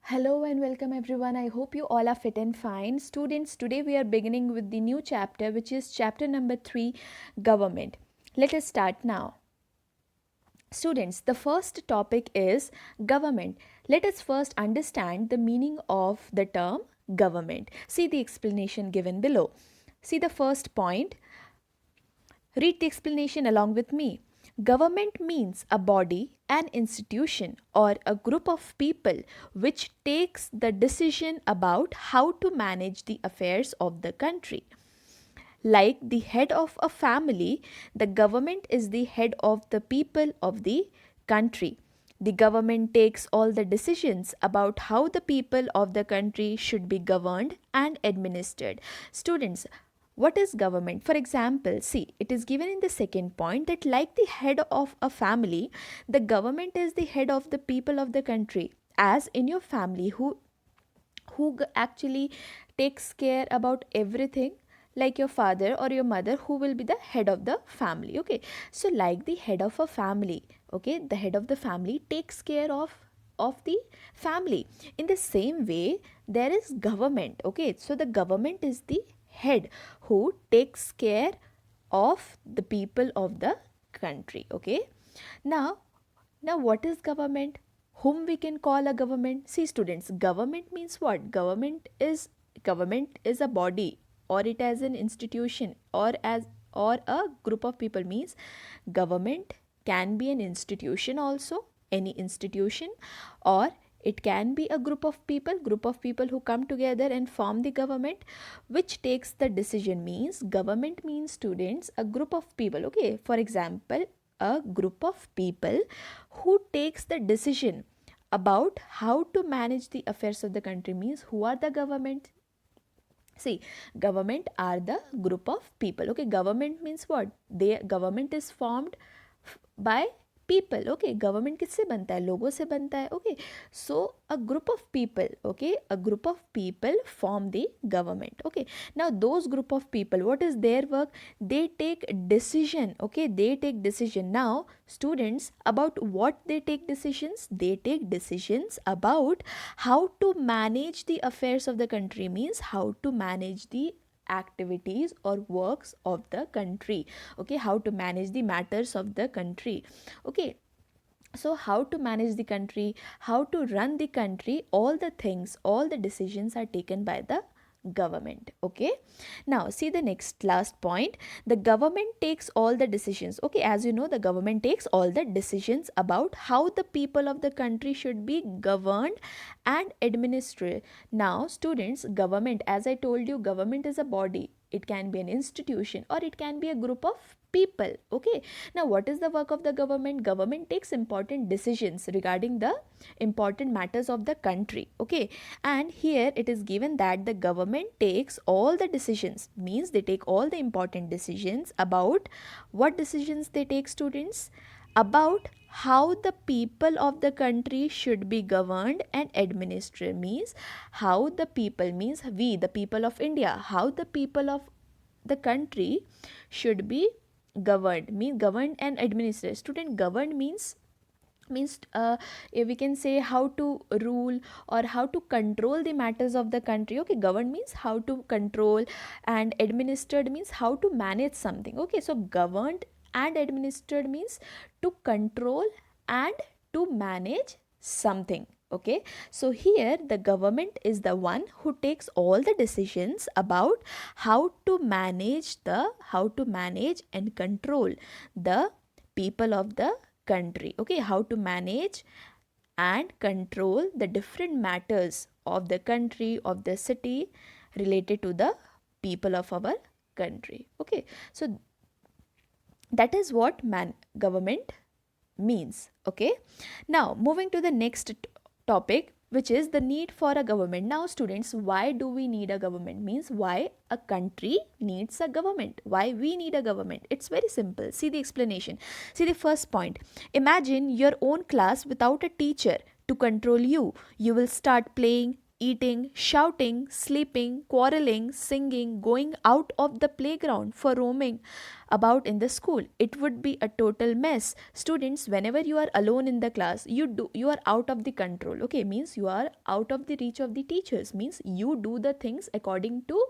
Hello and welcome everyone. I hope you all are fit and fine. Students, today we are beginning with the new chapter, which is chapter number 3, Government. Let us start now. Students, the first topic is government. Let us first understand the meaning of the term government. See the explanation given below. See the first point. Read the explanation along with me. Government means a body, an institution, or a group of people which takes the decision about how to manage the affairs of the country. Like the head of a family, the government is the head of the people of the country. The government takes all the decisions about how the people of the country should be governed and administered. Students, what is government? For example, see, it is given in the second point that, like the head of a family, the government is the head of the people of the country. As in your family, who actually takes care about everything, like your father or your mother, who will be the head of the family. Okay, so like the head of a family, okay, the head of the family takes care of the family. In the same way, there is government. Okay, so the government is the head who takes care of the people of the country. Okay, now what is government? Whom we can call a government? See students, government means what? Government is a body, or it as an institution, or a group of people. Means government can be an institution also, any institution, or it can be a group of people who come together and form the government which takes the decision. Means government means, students, a group of people. Okay, for example, a group of people who takes the decision about how to manage the affairs of the country. Means who are the government? See, government are the group of people. Okay, government means what? Government is formed by people. Okay, government किससे बनता है? लोगों से बनता है. Okay, so a group of people, okay, a group of people form the government. Okay, now those group of people, what is their work? They take decision. Okay, they take decision. Now students, about what they take decisions? They take decisions about how to manage the affairs of the country. Means how to manage the activities or works of the country. Okay, how to manage the matters of the country. Okay, so how to manage the country, how to run the country, all the things, all the decisions are taken by the government. Okay, now see the next last point. The government takes all the decisions. Okay, as you know, the government takes all the decisions about how the people of the country should be governed and administered. Now students, government, as I told you, government is a body. It can be an institution, or it can be a group of people. Okay, now what is the work of the government? Government takes important decisions regarding the important matters of the country. Okay, and here it is given that the government takes all the decisions. Means they take all the important decisions. About what decisions they take, students? About how the people of the country should be governed and administered. Means how the people, means we, the people of India, how the people of the country should be governed. Means governed and administered. Student, governed means we can say how to rule or how to control the matters of the country. Okay, governed means how to control, and administered means how to manage something. Okay, so governed and administered means to control and to manage something. Okay, so here the government is the one who takes all the decisions about how to manage and control the people of the country. Okay, how to manage and control the different matters of the country, of the city, related to the people of our country. Okay, so that is what government means. Okay, now moving to the next topic, which is the need for a government. Now students, why do we need a government? Means why a country needs a government, why we need a government. It's very simple. See the explanation. See the first point. Imagine your own class without a teacher to control you. You will start playing, eating, shouting, sleeping, quarreling, singing, going out of the playground, for roaming about in the school. It would be a total mess. Students, whenever you are alone in the class, you are out of the control. Okay, means you are out of the reach of the teachers, means you do the things according to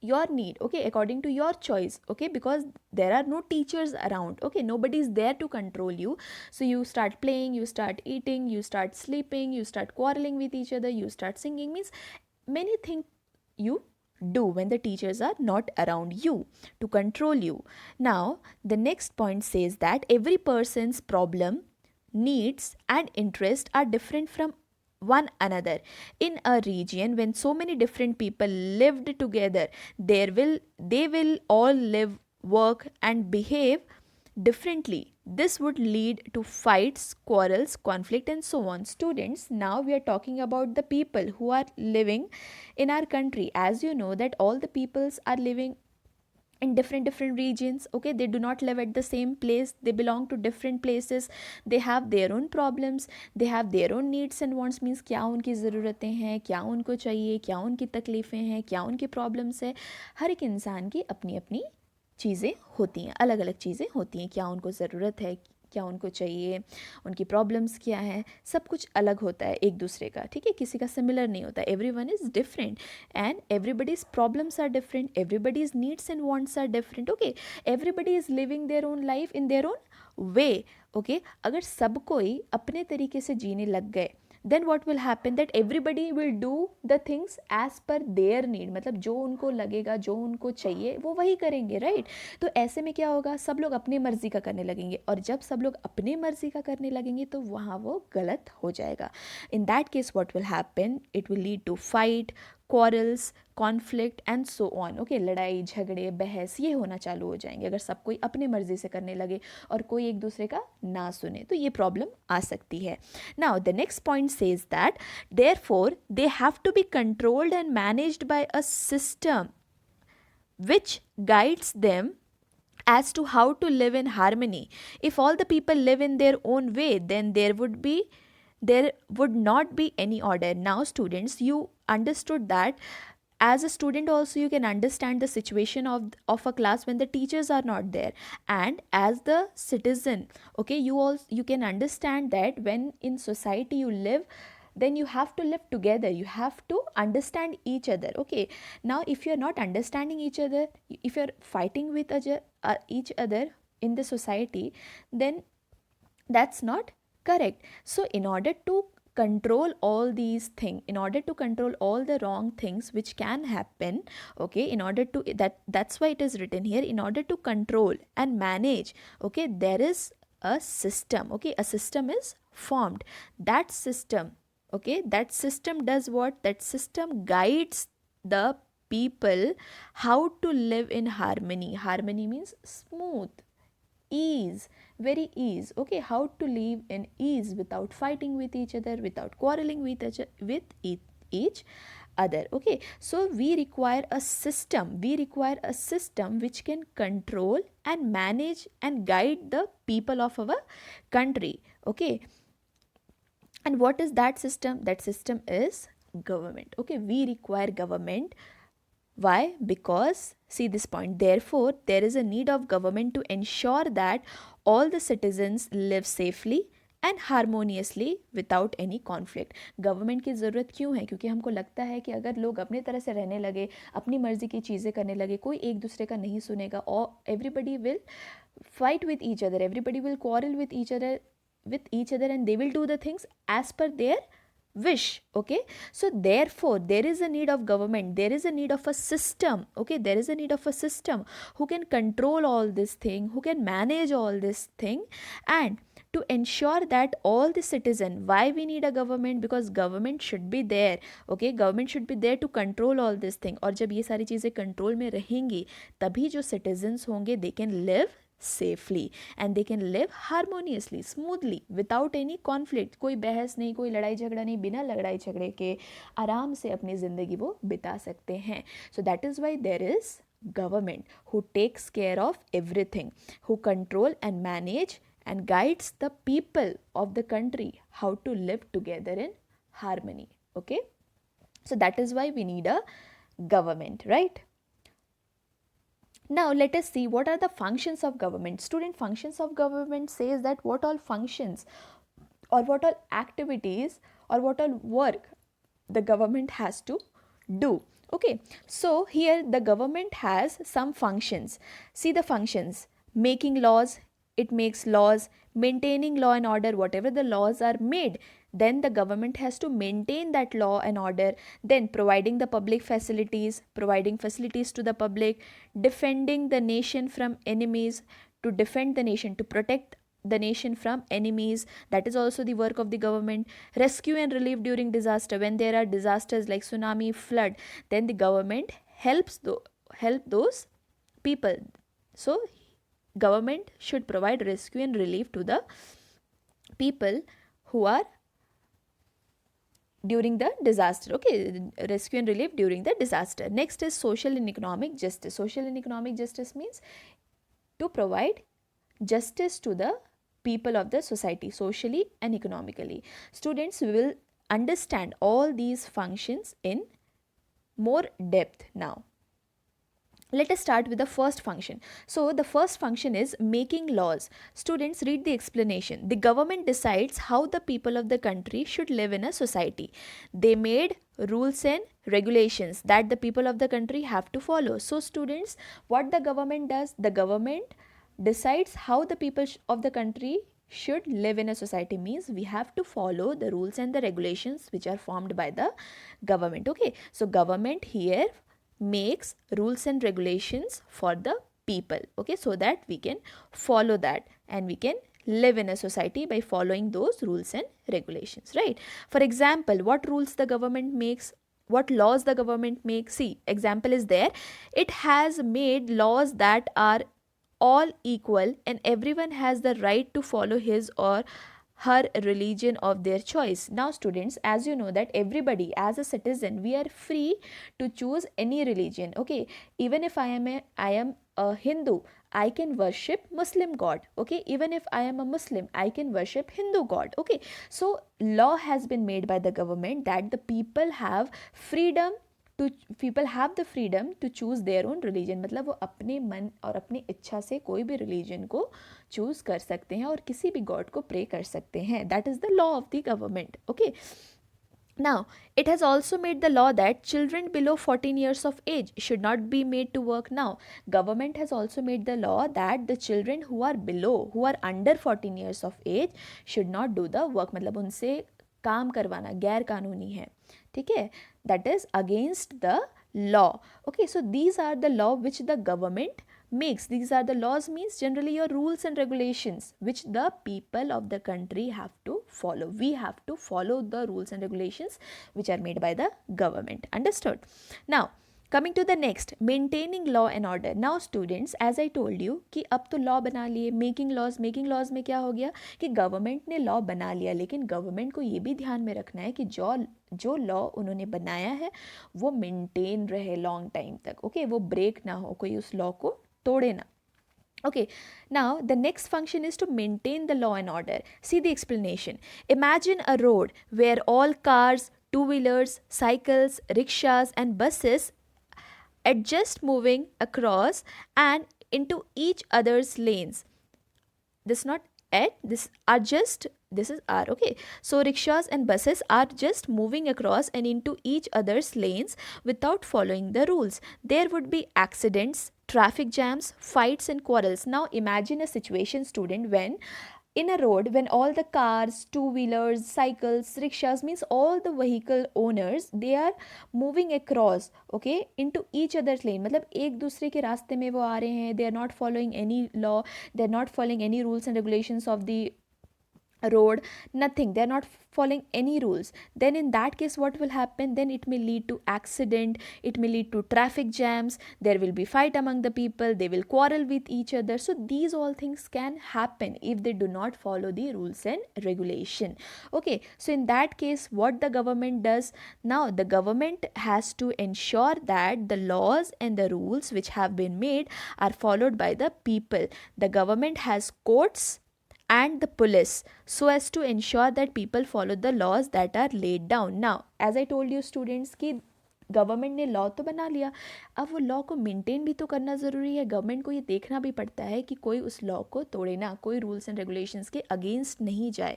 your need, okay, according to your choice, okay, because there are no teachers around, okay, nobody is there to control you. So you start playing, you start eating, you start sleeping, you start quarreling with each other, you start singing, means many things you do when the teachers are not around you to control you. Now the next point says that every person's problem, needs and interest are different from one another. In a region when so many different people lived together, they will all live, work and behave differently. This would lead to fights, quarrels, conflict and so on. Students, now we are talking about the people who are living in our country. As you know that all the peoples are living in different regions, okay, they do not live at the same place, they belong to different places, they have their own problems, they have their own needs and wants, means क्या उनकी ज़रूरतें हैं, क्या उनको चाहिए, क्या उनकी तकलीफ़ें हैं, क्या उनकी प्रॉब्लम्स है। हर एक इंसान की अपनी अपनी चीज़ें होती हैं, अलग अलग चीज़ें होती हैं, क्या उनको ज़रूरत है, क्या उनको चाहिए, उनकी प्रॉब्लम्स क्या है, सब कुछ अलग होता है एक दूसरे का, ठीक है, किसी का सिमिलर नहीं होता, everyone is different and everybody's problems are different, everybody's needs and wants are different, okay, everybody is living their own life in their own way, okay. अगर सब कोई अपने तरीके से जीने लग गए, then what will happen that everybody will do the things as per their need, मतलब जो उनको लगेगा, जो उनको चाहिए वो वही करेंगे, राइट। तो ऐसे में क्या होगा, सब लोग अपनी मर्जी का करने लगेंगे, और जब सब लोग अपनी मर्जी का करने लगेंगे तो वहाँ वो गलत हो जाएगा। In that case what will happen, it will lead to fight, quarrels, conflict and so on, okay, लड़ाई झगड़े बहस ये होना चालू हो जाएंगे अगर सब कोई अपनी मर्जी से करने लगे और कोई एक दूसरे का ना सुने, तो ये प्रॉब्लम आ सकती है। Now the next point says that therefore they have to be controlled and managed by a system which guides them as to how to live in harmony. If all the people live in their own way, then there would not be any order. Now students, you understood that as a student also you can understand the situation of a class when the teachers are not there, and as the citizen, okay, you can understand that when in society you live, then you have to live together, you have to understand each other, okay. Now if you're not understanding each other, if you're fighting with each other in the society, then that's not correct. So in order to control all these things, in order to control all the wrong things which can happen, okay, in order to that's why it is written here, in order to control and manage, okay, there is a system, okay, a system is formed. That system, okay, that system does what, that system guides the people how to live in harmony. Harmony means smooth, ease, very ease, okay, how to live in ease without fighting with each other, without quarreling with each other, okay. So we require a system, which can control and manage and guide the people of our country, okay. And what is that system? That system is government, okay. We require government. Why? Because see this point, therefore there is a need of government to ensure that all the citizens live safely and harmoniously without any conflict. Government की ज़रूरत क्यों है? क्योंकि हमको लगता है कि अगर लोग अपने तरह से रहने लगे, अपनी मर्ज़ी की चीज़ें करने लगे, कोई एक दूसरे का नहीं सुनेगा, और everybody will fight with each other, everybody will quarrel with each other and they will do the things as per their wish, okay. So therefore there is a need of government, there is a need of a system, okay, there is a need of a system who can control all this thing, who can manage all this thing, and to ensure that all the citizen, why we need a government? Because government should be there, okay, government should be there to control all this thing, और जब ये सारी चीज़ें control में रहेंगी तभी जो citizens होंगे they can live safely and they can live harmoniously, smoothly, without any conflict. कोई बहस नहीं, कोई लड़ाई झगड़ा नहीं, बिना लड़ाई झगड़े के आराम से अपनी ज़िंदगी वो बिता सकते हैं. So that is why there is government who takes care of everything, who control and manage and guides the people of the country how to live together in harmony. Okay, so that is why we need a government, right? Now let us see what are the functions of government. Student, functions of government says that what all functions or what all activities or what all work the government has to do. Okay, so here the government has some functions. See the functions: making laws, it makes laws; maintaining law and order, whatever the laws are made, then the government has to maintain that law and order. Then providing the public facilities, providing facilities to the public; defending the nation from enemies, to defend the nation, to protect the nation from enemies, that is also the work of the government. Rescue and relief during disaster, when there are disasters like tsunami, flood, then the government help those people. So government should provide rescue and relief to the people who are during the disaster. Okay, rescue and relief during the disaster. Next is social and economic justice. Social and economic justice means to provide justice to the people of the society, socially and economically. Students, we will understand all these functions in more depth now. Let us start with the first function. So the first function is making laws. Students, read the explanation. The government decides how the people of the country should live in a society. They made rules and regulations that the people of the country have to follow. So students, what the government does? The government decides how the people of the country should live in a society, means we have to follow the rules and the regulations which are formed by the government. Okay, so government here makes rules and regulations for the people, okay, so that we can follow that and we can live in a society by following those rules and regulations, right? For example, what rules the government makes, what laws the government makes? See, example is there. It has made laws that are all equal and everyone has the right to follow his or her religion of their choice. Now students, as you know that everybody as a citizen, we are free to choose any religion. Okay, even if I am a Hindu, I can worship Muslim god. Okay, even if I am a Muslim, I can worship Hindu god. Okay, so law has been made by the government that the people have freedom to people have the freedom to choose their own religion, मतलब वो अपने मन और अपनी इच्छा से कोई भी रिलीजन को चूज़ कर सकते हैं और किसी भी गॉड को प्रे कर सकते हैं. That is the law of the government. Okay, now it has also made the law that children below 14 years of age should not be made to work. Now government has also made the law that the children who are under 14 years of age should not do the work, मतलब उनसे काम करवाना गैर कानूनी है. ठीक है, that is against the law. Okay, so these are the law which the government makes. These are the laws, means generally your rules and regulations which the people of the country have to follow. We have to follow the rules and regulations which are made by the government. Understood? Now coming to the next, maintaining law and order. Now students, as I told you कि अब तो law बना लिए. Making laws में क्या हो गया कि गवर्नमेंट ने लॉ बना लिया, लेकिन गवर्नमेंट को ये भी ध्यान में रखना है कि जो लॉ उन्होंने बनाया है वो मेंटेन रहे लॉन्ग टाइम तक. ओके, वो ब्रेक ना हो, कोई उस लॉ को तोड़े ना. Okay, now the next function is to maintain the law and order. See the explanation. Imagine a road where all cars, two-wheelers, cycles, rickshaws and buses adjust moving across and into each other's lanes. This not at, this adjust, this is R. Okay, so rickshaws and buses are just moving across and into each other's lanes without following the rules. There would be accidents, traffic jams, fights and quarrels. Now imagine a situation, student, when in a road, when all the cars, two-wheelers, cycles, rickshaws, means all the vehicle owners, they are moving across, okay, into each other's lane. मतलब एक दूसरे के रास्ते में वो आ रहे हैं. They are not following any law. They are not following any rules and regulations of the road, nothing, they're not following any rules. Then in that case what will happen? Then it may lead to accident, it may lead to traffic jams, there will be fight among the people, they will quarrel with each other. So these all things can happen if they do not follow the rules and regulation. Okay, so in that case what the government does? Now the government has to ensure that the laws and the rules which have been made are followed by the people. The government has courts and the police, so as to ensure that people follow the laws that are laid down. Now as I told you students कि government ने law तो बना लिया, अब वो law को maintain भी तो करना ज़रूरी है, गवर्नमेंट को ये देखना भी पड़ता है कि कोई उस लॉ को तोड़े ना, कोई रूल्स एंड रेगुलेशंस के अगेंस्ट नहीं जाए।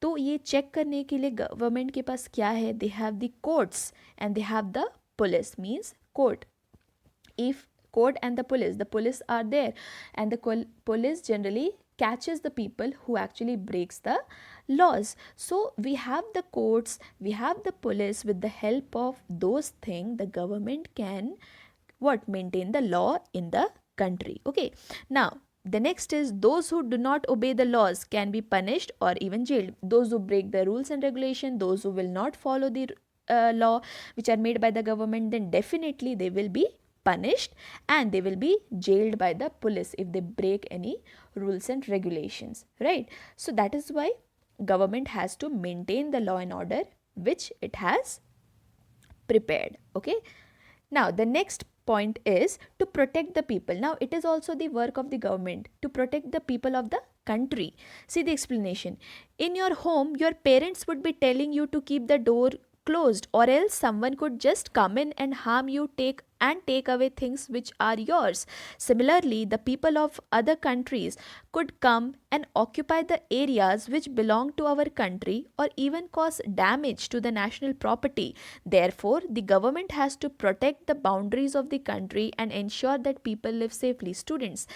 तो ये चेक करने के लिए गवर्नमेंट के पास क्या है, they have the courts and they have the police, means court, if court and the police are there, and the police generally catches the people who actually breaks the laws. So we have the courts, we have the police. With the help of those things, the government can what, maintain the law in the country. Okay, now the next is those who do not obey the laws can be punished or even jailed. Those who break the rules and regulation, those who will not follow the law which are made by the government, then definitely they will be punished and they will be jailed by the police if they break any rules and regulations, right? So that is why government has to maintain the law and order which it has prepared. Okay, now the next point is to protect the people. Now it is also the work of the government to protect the people of the country. See the explanation. In your home, your parents would be telling you to keep the door closed, or else someone could just come in and harm you, take away things which are yours. Similarly, the people of other countries could come and occupy the areas which belong to our country, or even cause damage to the national property. Therefore, the government has to protect the boundaries of the country and ensure that people live safely. Students,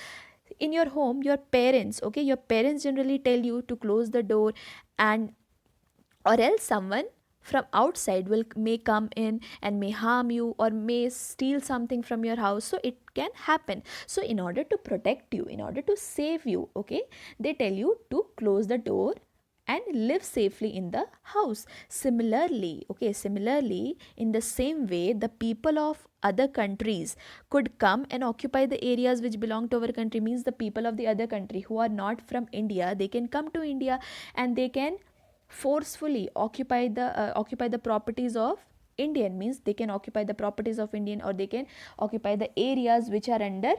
in your home, your parents, okay, your parents generally tell you to close the door, and or else someone from outside may come in and may harm you or may steal something from your house. So it can happen. So in order to protect you, in order to save you, okay, they tell you to close the door and live safely in the house. Similarly, in the same way, the people of other countries could come and occupy the areas which belong to our country. Means the people of the other country who are not from India, they can come to India and they can forcefully occupy the properties of Indian. Means they can occupy the properties of Indian, or they can occupy the areas which are under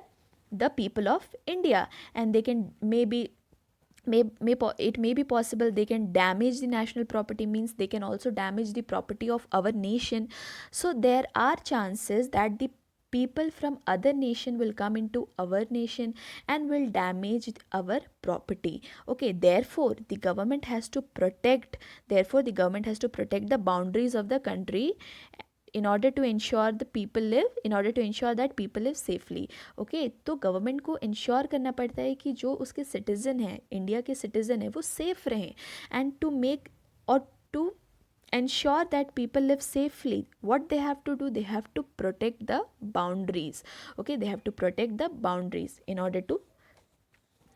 the people of India, and they can it may be possible they can damage the national property. Means they can also damage the property of our nation. So there are chances that the people from other nation will come into our nation and will damage our property. Okay, therefore the government has to protect the boundaries of the country in order to ensure that people live safely. Okay, तो government को ensure करना पड़ता है कि जो उसके citizen हैं, India के सिटीजन हैं, वो सेफ रहें, एंड टू मेक और to ensure that people live safely. What they have to do, they have to protect the boundaries. Okay, they have to protect the boundaries in order to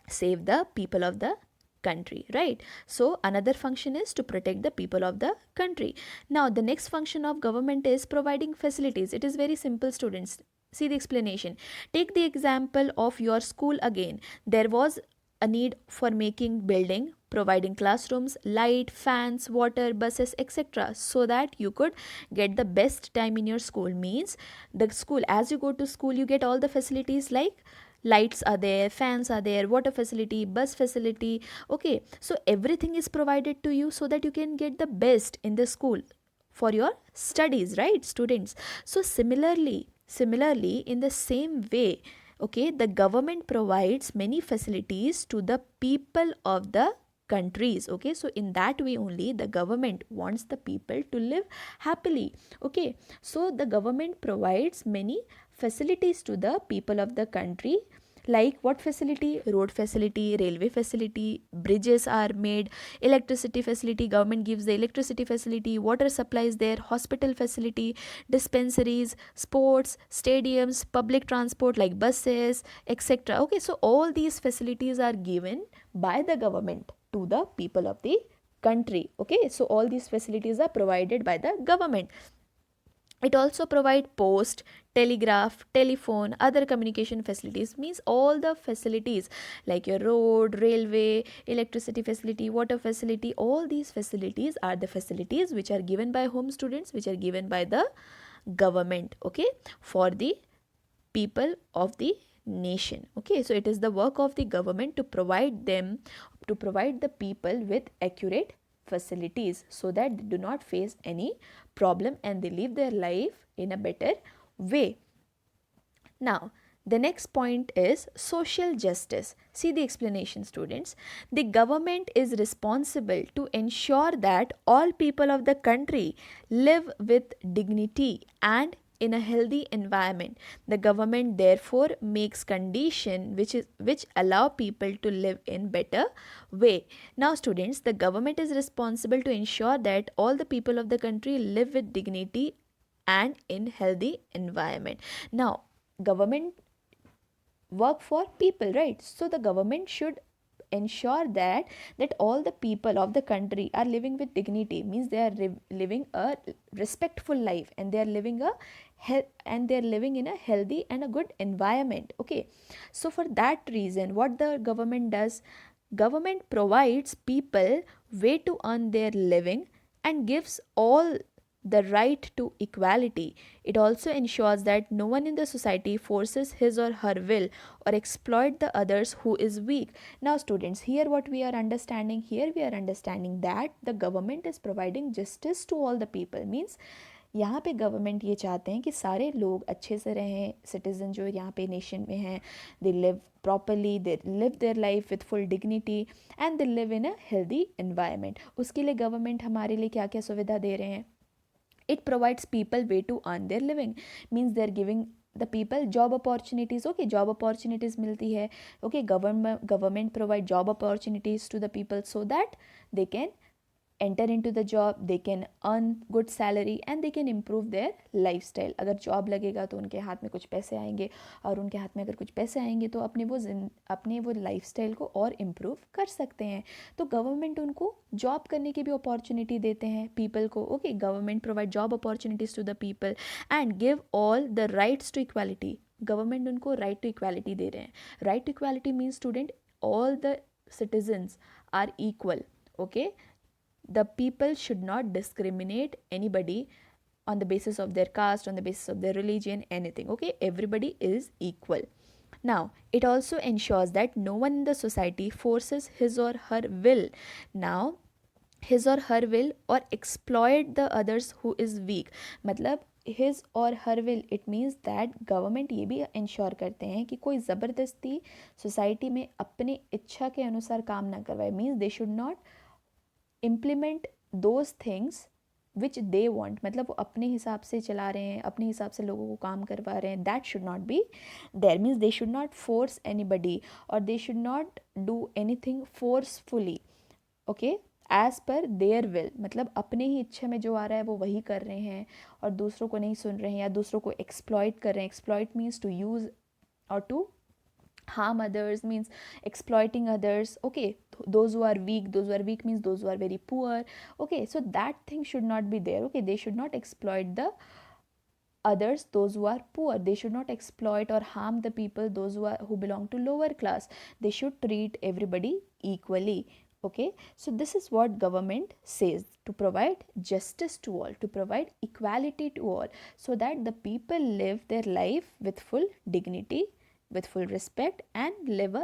save the people of the country, right? So another function is to protect the people of the country. Now the next function of government is providing facilities. It is very simple, students. See the explanation. Take the example of your school again. There was a need for making building, providing classrooms, light, fans, water, buses, etc., so that you could get the best time in your school. Means the school, as you go to school, you get all the facilities like lights are there, fans are there, water facility, bus facility. Okay, so everything is provided to you so that you can get the best in the school for your studies, right, students? So similarly, in the same way, okay, the government provides many facilities to the people of the countries. Okay, so in that way only the government wants the people to live happily. Okay, so the government provides many facilities to the people of the country. Like what facility? Road facility, railway facility, bridges are made, electricity facility, government gives the electricity facility, water supplies there, hospital facility, dispensaries, sports, stadiums, public transport like buses, etc. Okay, so all these facilities are given by the government to the people of the country. Okay, so all these facilities are provided by the government. It also provides post, telegraph, telephone, other communication facilities. Means all the facilities like your road, railway, electricity facility, water facility, all these facilities are the facilities which are given by home, students, which are given by the government, okay, for the people of the nation. Okay, so it is the work of the government to provide the people with accurate facilities so that they do not face any problem and they live their life in a better way. Now, the next point is social justice. See the explanation, students. The government is responsible to ensure that all people of the country live with dignity and in a healthy environment. The government therefore makes condition which allow people to live in better way. Now students, the government is responsible to ensure that all the people of the country live with dignity and in healthy environment. Now government work for people, right? So the government should ensure that all the people of the country are living with dignity, means they are living a respectful life and they are living in a healthy and a good environment. Okay, so for that reason what the government does, government provides people way to earn their living and gives all the right to equality. It also ensures that no one in the society forces his or her will or exploit the others who is weak. Now students, here what we are understanding, here we are understanding that the government is providing justice to all the people, means यहाँ पे government ये चाहते हैं कि सारे लोग अच्छे से रहें, सिटीजन जो यहाँ पे नेशन में हैं, they live properly, they live their life with full dignity and they live in a healthy environment. उसके लिए गवर्नमेंट हमारे लिए क्या क्या सुविधा दे रहे हैं? It provides people way to earn their living, means they're giving the people job opportunities. Okay, job opportunities milti hai. Okay, government provide job opportunities to the people so that they can enter into the job, they can earn good salary and they can improve their lifestyle. अगर job लगेगा तो उनके हाथ में कुछ पैसे आएंगे और उनके हाथ में अगर कुछ पैसे आएंगे तो अपने वो लाइफस्टाइल को और इम्प्रूव कर सकते हैं. तो गवर्नमेंट उनको जॉब करने की भी अपॉर्चुनिटी देते हैं पीपल को. Okay, government provide job opportunities to the people and give all the rights to equality. Government उनको राइट टू इक्वालिटी दे रहे हैं. Right to equality means student all the citizens are equal. Okay, the people should not discriminate anybody on the basis of their caste, on the basis of their religion, anything. Okay, everybody is equal. Now it also ensures that no one in the society forces his or her will. Now his or her will or exploit the others who is weak. मतलब his or her will, it means that government ये भी ensure करते हैं कि कोई ज़बरदस्ती society में अपने इच्छा के अनुसार काम ना करवाए. Means they should not implement those things which they want. मतलब वो अपने हिसाब से चला रहे हैं, अपने हिसाब से लोगों को काम करवा रहे हैं. That should not be there. Means they should not force anybody और they should not do anything forcefully. Okay, as per their will. मतलब अपने ही इच्छा में जो आ रहा है वो वही कर रहे हैं और दूसरों को नहीं सुन रहे हैं या दूसरों को एक्सप्लॉइट कर रहे हैं. एक्सप्लॉइट मीन्स टू यूज़ और to harm others, means exploiting others. Okay, those who are weak means those who are very poor. Okay, so that thing should not be there. Okay, they should not exploit the others, those who are poor. They should not exploit or harm the people, those who belong to lower class. They should treat everybody equally. Okay, so this is what government says, to provide justice to all, to provide equality to all, so that the people live their life with full dignity, with full respect and live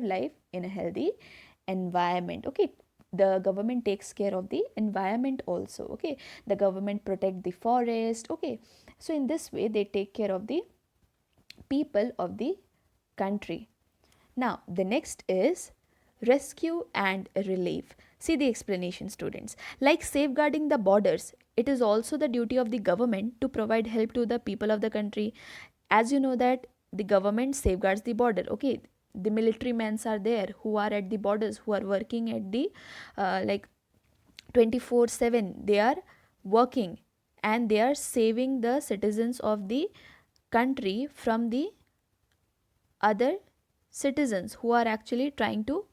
life in a healthy environment. Okay, the government takes care of the environment also. Okay, the government protect the forest. Okay, so in this way they take care of the people of the country. Now the next is rescue and relief. See the explanation, students. Like safeguarding the borders, it is also the duty of the government to provide help to the people of the country. As you know that the government safeguards the border. Okay, the military men are there who are at the borders, who are working at the like 24/7. They are working and they are saving the citizens of the country from the other citizens who are actually trying to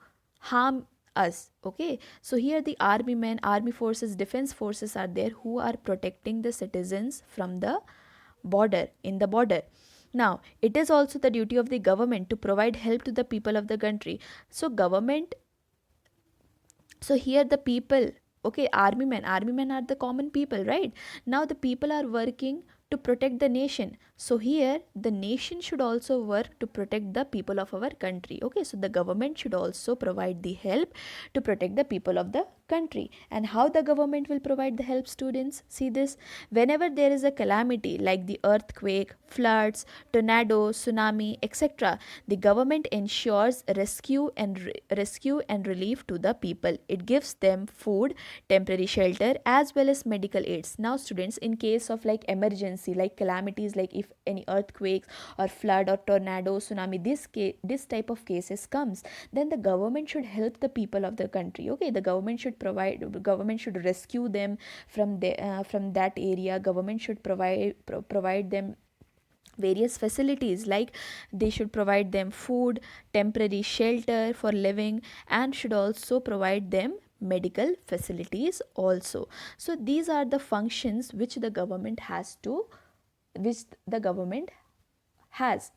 harm us. Okay, so here the army men, army forces, defense forces are there who are protecting the citizens from the border, in the border. Now it is also the duty of the government to provide help to the people of the country. So government, so here the people, okay, army men are the common people, right? Now the people are working to protect the nation. So here the nation should also work to protect the people of our country. Okay, so the government should also provide the help to protect the people of the country. And how the government will provide the help, students? See this: whenever there is a calamity like the earthquake, floods, tornado, tsunami, etc., the government ensures rescue and relief to the people. It gives them food, temporary shelter, as well as medical aids. Now students, in case of like emergency, like calamities, like if any earthquakes or flood or tornado, tsunami, this type of cases comes, then the government should help the people of the country. Okay, the government should rescue them from that area. Government should provide them various facilities, like they should provide them food, temporary shelter for living, and should also provide them medical facilities also. So these are the functions which the government has.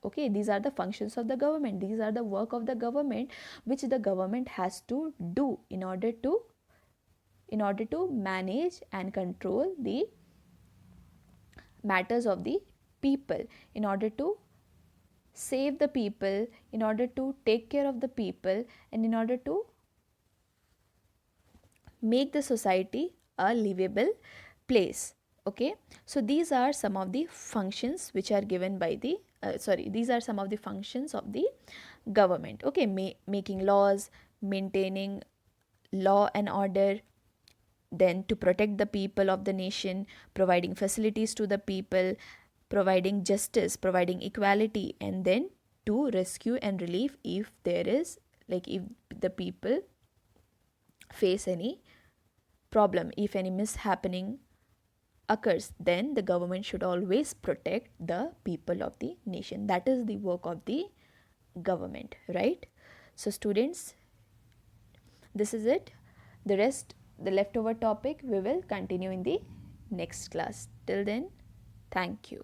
Okay, these are the functions of the government, these are the work of the government which the government has to do in order to manage and control the matters of the people, in order to save the people, in order to take care of the people, and in order to make the society a livable place. Okay, so these are some of the functions which are given by the these are some of the functions of the government. Okay, making laws, maintaining law and order, then to protect the people of the nation, providing facilities to the people, providing justice, providing equality, and then to rescue and relief if there is, like if the people face any problem, if any mishappening occurs, then the government should always protect the people of the nation. That is the work of the government, right? So students, this is it. The leftover topic we will continue in the next class. Till then, thank you.